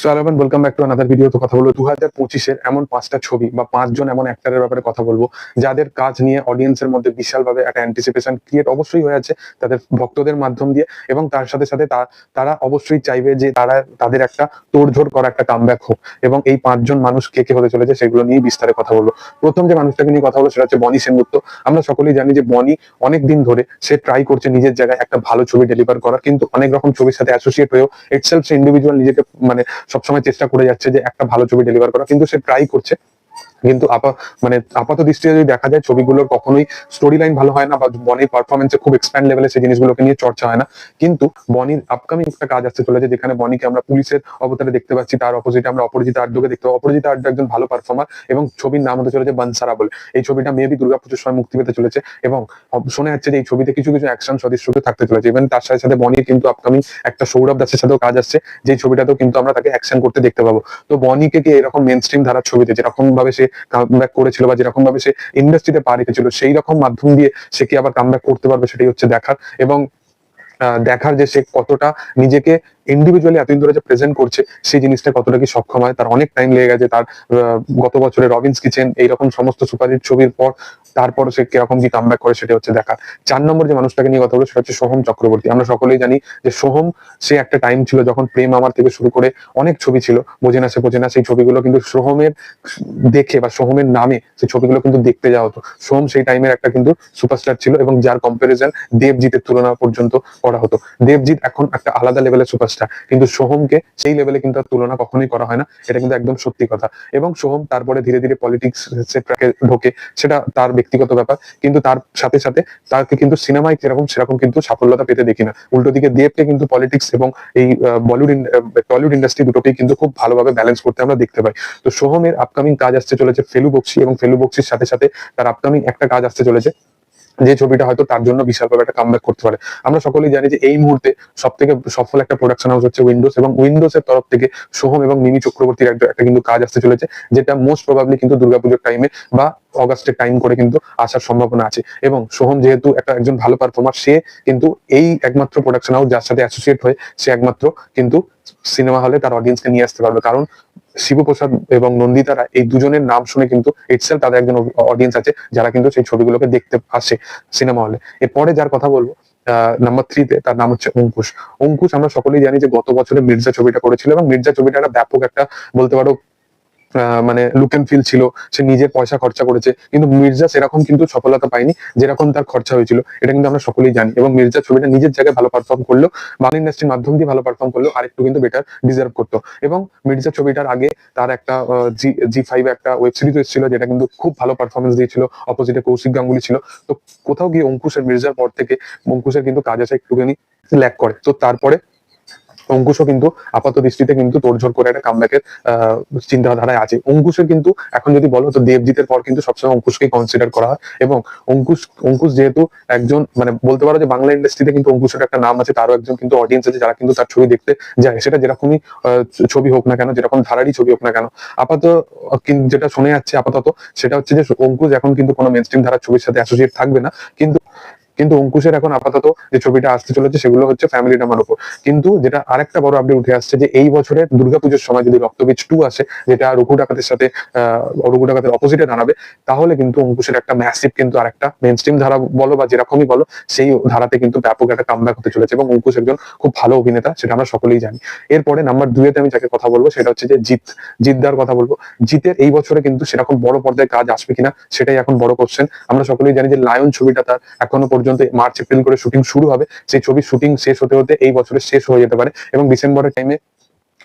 So eleven welcome back to another video. তো কথা বলবো 2025-এর এমন 5টা ছবি বা 5জন এমন অ্যাক্টরের ব্যাপারে কথা বলবো যাদের কাজ নিয়ে অডিয়েন্সের মধ্যে বিশালভাবে একটা অ্যান্টিসিপেশন ক্রিয়েট অবশ্যই হয়ে আছে তাদের ভক্তদের মাধ্যম দিয়ে, এবং তার সাথে সাথে তারা অবশ্যই চাইবে যে তাদের একটা তোড়জোড় করা একটা কামব্যাক হোক। এবং এই 5জন মানুষ কে কে হতে চলেছে সেগুলো নিয়ে বিস্তারে কথা বলবো। প্রথম যে মানুষটাকে নিয়ে কথা বলবো সেটা হচ্ছে বনি সেনগুপ্ত। আমরা সকলেই জানি যে বনি অনেক দিন ধরে সে ট্রাই করছে নিজের জায়গায় একটা ভালো ছবি ডেলিভার করার, কিন্তু অনেক রকম ছবির সাথে অ্যাসোসিয়েট হয়েও ইটসেলফ সে ইন্ডিভিজুয়াল নিজেকে মানে সবসময় চেষ্টা করে যাচ্ছে যে একটা ভালো ছবি ডেলিভার করা, কিন্তু সে ট্রাই করছে। কিন্তু আপাত দৃষ্টিতে যদি দেখা যায় ছবিগুলোর কখনোই স্টোরি লাইন ভালো হয় না, বা বনির পারফরমেন্সে খুব এক্সপ্যান্ড লেভেলে সেই জিনিসগুলোকে নিয়ে চর্চা হয় না। কিন্তু বনির আপকামিং একটা কাজ আসতে চলেছে যেখানে বনিকে আমরা পুলিশের অবতারে দেখতে পাচ্ছি, তার অপোজিটে আমরা অপরাজিতা আড্ডকে দেখতে পাবো। অপরাজিতা আড্ড একজন ভালো পারফর্মার, এবং ছবির নাম হতে চলেছে বনসারা বলে। এই ছবিটা মেবি দুর্গাপুজোর সময় মুক্তি পেতে চলেছে, এবং শোনা যাচ্ছে যে এই ছবিতে কিছু কিছু অ্যাকশন সদৃশ্য থাকতে চলেছে। ইভেন তার সাথে সাথে বনির কিন্তু আপকামিং একটা সৌরভ দাসের সাথেও কাজ আসছে, যে ছবিটাতেও কিন্তু আমরা তাকে অ্যাকশন করতে দেখতে পাবো। তো বনিকে কি এরকম মেন স্ট্রিম ধারার ছবিতে যেরকম ভাবে সে কামব্যাক করেছিল বা যেরকম ভাবে সে ইন্ডাস্ট্রিতে পা রেখেছিল, সেই রকম মাধ্যম দিয়ে সে কি আবার কামব্যাক করতে পারবে, সেটাই হচ্ছে দেখার। এবং দেখার যে সে কতটা নিজেকে ইন্ডিভিজুয়ালি এতদিন ধরে যে প্রেজেন্ট করছে সেই জিনিসটা কতটা কি সক্ষম হয়। তার অনেক টাইম লেগে গেছে, তার গত বছরে রবিন্স কিচেন এইরকম সমস্ত সুপারহিট ছবির পর তারপর সে কিরকম কি কামব্যাক করে সেটা হচ্ছে দেখার। 4 নম্বর যে মানুষটাকে নিয়ে কথা বলবো সেটা হচ্ছে সোহম চক্রবর্তী। আমরা সকলেই জানি যে সোহম, সে একটা টাইম ছিল যখন প্রেম আমার থেকে শুরু করে অনেক ছবি ছিল, বোঝে না সে বোঝে না, সেই ছবিগুলো কিন্তু সোহমের দেখে বা সোহমের নামে সেই ছবিগুলো কিন্তু দেখতে যাওয়া হতো। সোহম সেই টাইমের একটা কিন্তু সুপারস্টার ছিল, এবং যার কম্পারিজন দেবজিতের তুলনা পর্যন্ত করা হতো। দেবজিৎ এখন একটা আলাদা লেভেলের সুপারস্টার, কিন্তু সোহমকে সেই লেভেলে কিন্তু আর তুলনা কখনোই করা হয় না, এটা কিন্তু একদম সত্যি কথা। এবং সোহম তারপরে ধীরে ধীরে পলিটিক্স ট্র্যাকে ঢোকে, সেটা তার ব্যক্তিগত ব্যাপার, কিন্তু তার সাথে সাথে তাকে কিন্তু সিনেমায় সেরকম কিন্তু সাফল্যতা পেতে দেখি না। উল্টো দিকে দেবকে কিন্তু পলিটিক্স এবং এই টলিউড ইন্ডাস্ট্রি দুটোকেই কিন্তু খুব ভালোভাবে ব্যালেন্স করতে আমরা দেখতে পাই। তো সোহমের আপকামিং কাজ আসতে চলেছে ফেলু বক্সি, এবং ফেলু বক্সির সাথে সাথে তার আপকামিং একটা কাজ আসতে চলেছে যে ছবিটা হয়তো তার জন্য বিশালভাবে একটা কামব্যাক করতে পারে। আমরা সকলেই জানি যে এই মুহূর্তে সব থেকে সফল একটা প্রোডাকশন হাউস হচ্ছে উইন্ডোজ, এবং উইন্ডোজ এর তরফ থেকে সোহম এবং মিমি চক্রবর্তীর একটা কিন্তু কাজ আসতে চলেছে, যেটা মোস্ট প্রবাবলি কিন্তু দুর্গাপুজোর টাইমে বা অগাস্টের টাইম করে কিন্তু আসার সম্ভাবনা আছে। এবং সোহম যেহেতু একজন ভালো পারফর্মার, সে কিন্তু এই একমাত্র প্রোডাকশন হাউস যার সাথে অ্যাসোসিয়েট হয়ে সে একমাত্র কিন্তু সিনেমা হলে তার অডিয়েন্সকে নিয়ে আসতে পারবে। কারণ শিবপ্রসাদ এবং নন্দিতারা এই দুজনের নাম শুনে কিন্তু ইটসেলফ তাদের একজন অডিয়েন্স আছে যারা কিন্তু সেই ছবিগুলোকে দেখতে আসে সিনেমা হলে। এরপরে যার কথা বলবো নাম্বার 3-তে, তার নাম হচ্ছে অঙ্কুশ। অঙ্কুশ আমরা সকলেই জানি যে গত বছরে মির্জা ছবিটা করেছিল, এবং মির্জা ছবিটা একটা ব্যাপক একটা বলতে পারো মানে লুক এন্ড ফিল ছিল। সে নিজের পয়সা খরচা করেছে, কিন্তু মির্জা সেরকম কিন্তু সফলতা পায়নি যেরকম তার খরচা হয়েছিল, এটা কিন্তু আমরা সকলেই জানি। এবং মির্জা ছবিটা নিজের জায়গায় ভালো পারফর্ম করলো, বাংলা ইন্ডাস্ট্রির মাধ্যম দিয়ে ভালো পারফর্ম করলো, আর একটু কিন্তু বেটার ডিজার্ভ করতো। এবং মির্জা ছবিটার আগে তার একটা জি5 একটা ওয়েব সিরিজ এসেছিল, যেটা কিন্তু খুব ভালো পারফরমেন্স দিয়েছিল, অপোজিটে কৌশিক গাঙ্গুলি ছিল। তো কোথাও গিয়ে অঙ্কুশের মির্জার পর থেকে অঙ্কুশের কিন্তু কাজ আসা একটুখানি ল্যাক করে। তো তারপরে অঙ্কুশও কিন্তু আপাত দৃষ্টিতে কিন্তু তোড়জোড় করে একটা কামব্যাকের চিন্তাধারায় আছে। অঙ্কুশের কিন্তু এখন যদি বলো তো দেবজিতের পর কিন্তু সবসময় অঙ্কুশকে কনসিডার করা হয়। এবং অঙ্কুশ যেহেতু একজন মানে বলতে পারো যে বাংলা ইন্ডাস্ট্রিতে কিন্তু অঙ্কুশের একটা নাম আছে, তারও একজন কিন্তু অডিয়েন্স আছে যারা কিন্তু তার ছবি দেখতে যায়, সেটা যেরকমই ছবি হোক না কেন, যেরকম ধারারই ছবি হোক না কেন। যেটা শোনা যাচ্ছে আপাতত সেটা হচ্ছে যে অঙ্কুশ এখন কিন্তু কোনো মেন স্ট্রিম ধারার ছবির সাথে অ্যাসোসিয়েট থাকবে না, কিন্তু কিন্তু অঙ্কুশের এখন আপাতত যে ছবিটা আসতে চলেছে সেগুলো হচ্ছে ফ্যামিলি ড্রামার উপর। কিন্তু যেটা আরেকটা বড় আপডেট উঠে আসছে যে এই বছরের দুর্গাপুজোর সময় যদি রক্তবীজ 2 আসে, যেটা রঘু ডাকাতের সাথে রঘু ডাকাতের অপোজিটে দাঁড়াবে, তাহলে কিন্তু অঙ্কুশের একটা ম্যাসিভ কিন্তু আরেকটা মেন স্ট্রিম ধারা বলো বা যেরকমই বলো, সেই ধারাতে কিন্তু ব্যাপক একটা কামব্যাক হতে চলেছে। এবং অঙ্কুশ একজন খুব ভালো অভিনেতা, সেটা আমরা সকলেই জানি। এরপরে নাম্বার 2-তে আমি যাকে কথা বলবো সেটা হচ্ছে যে জিতদার কথা বলবো। জিতের এই বছরে কিন্তু সেরকম বড় পর্দায় কাজ আসবে কিনা সেটাই এখন বড় কোশ্চেন। আমরা সকলেই জানি যে লায়ন ছবিটা তার এখনো পর্যন্ত মার্চ এপ্রিল করে শুটিং শুরু হবে, সেই ছবির শুটিং শেষ হতে হতে এই বছরের শেষ হয়ে যেতে পারে, এবং ডিসেম্বরের টাইমে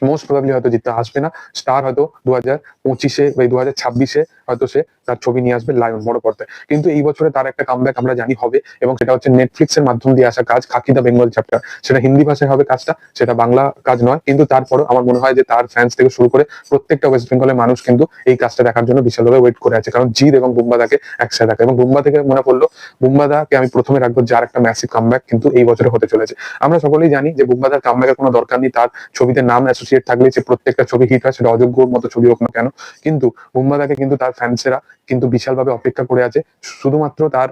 মোস্ট প্রবাবলি হয়তো জিততে আসবে না। স্টার হয়তো 2025-এ বা 2026-এ হয়তো সে তার ছবি নিয়ে আসবে লায়ন বড় পর্দায়। কিন্তু এই বছরে তার একটা কামব্যাক আমরা জানি হবে, এবং সেটা হচ্ছে নেটফ্লিক্সের মাধ্যম দিয়ে আসা কাজ খাকি দ্য বেঙ্গল চ্যাপ্টার। সেটা হিন্দি ভাষায় হবে কাজটা, সেটা বাংলা কাজ নয়, কিন্তু তারপরও আমার মনে হয় যে তার ফ্যান্স থেকে শুরু করে প্রত্যেকটা ওয়েস্ট বেঙ্গলের মানুষ কিন্তু এই কাজটা দেখার জন্য বিশালভাবে ওয়েট করে আছে, কারণ জিৎ এবং বুম্বাদাকে একসাথে দেখা। এবং বুম্বা থেকে মনে পড়লো, বুম্বাদাকে আমি প্রথমে রাখবো, যার একটা ম্যাসিভ কামব্যাক কিন্তু এই বছরে হতে চলেছে। আমরা সকলেই জানি যে বুম্বাদার কামব্যাকের কোনো দরকার নেই, তার ছবিতে নাম অ্যাসোসিয়েট থাকলে যে প্রত্যেকটা ছবি হিট হয়, সেটা অযোগ্যর মতো ছবি হোক না কেন। কিন্তু বুম্বাদাকে কিন্তু তার ফ্যান্সেরা কিন্তু বিশালভাবে অপেক্ষা করে আছে, শুধুমাত্র তার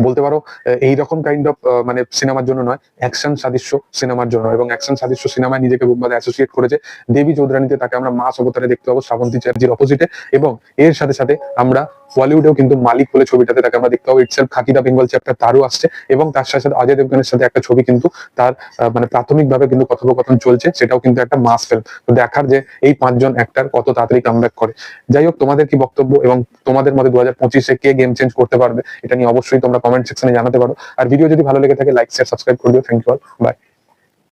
বলতে পারো এইরকম কাইন্ড অফ মানে সিনেমার জন্য নয়, অ্যাকশন সাদৃশ্য সিনেমার জন্য। এবং অ্যাকশন সাদৃশ্য সিনেমায় নিজেকে বুম্বাদা অ্যাসোসিয়েট করেছে দেবী চৌধুরানীতে, তাকে আমরা মাস অবতারে দেখতে পাবো শ্রাবন্তী চ্যাটার্জির অপোজিটে। এবং এর সাথে সাথে আমরা বলিউডেও কিন্তু মালিক বলে ছবিটাতে তাকে আমরা দেখতে পাবো। ইটসেলফ খাকি দা বেঙ্গল চ্যাপ্টার তারও আসছে, এবং তার সাথে সাথে অজয় দেবগনের সাথে একটা ছবি কিন্তু তার মানে প্রাথমিকভাবে কিন্তু কথোপকথন চলছে, সেটাও কিন্তু একটা মাস ফিল্ম। তো দেখার যে এই 5জন অ্যাক্টর কত তাড়াতাড়ি কামব্যাক করে। যাই হোক, তোমাদের কি বক্তব্য এবং তোমাদের মধ্যে 2025-এ কে গেম চেঞ্জ করতে পারবে, এটা নিয়ে অবশ্যই তোমরা কমেন্ট সেকশনে জানাতে পারো। আর ভিডিও যদি ভালো লেগে থাকে লাইক শেয়ার সাবস্ক্রাইব করে দিও। Thank you all, by.